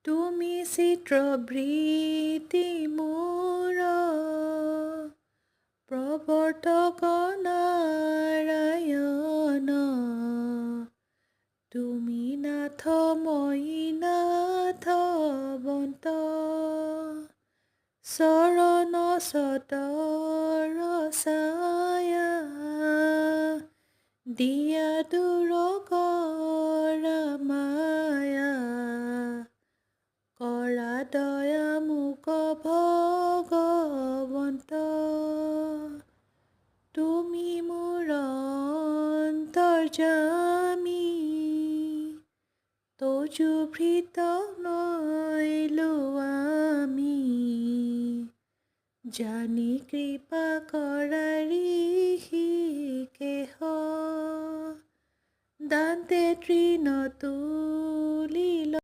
তুমি চিত্ৰ বৃতি মূৰ প্ৰৱৰ্তক নাৰায়ণ তুমি নাথ মই নাথ বন্ত চৰণ সতৰ ছায়া দিয়া দূৰ কৰা মায়া কৰা দয়া মোক ভগৱন্ত তুমি মোৰ অন্তৰ্যামী তজু ভৃত নৈলো আমি জানি কৃপা কৰাৰি কেহ দান্তে তৃণ তুলিল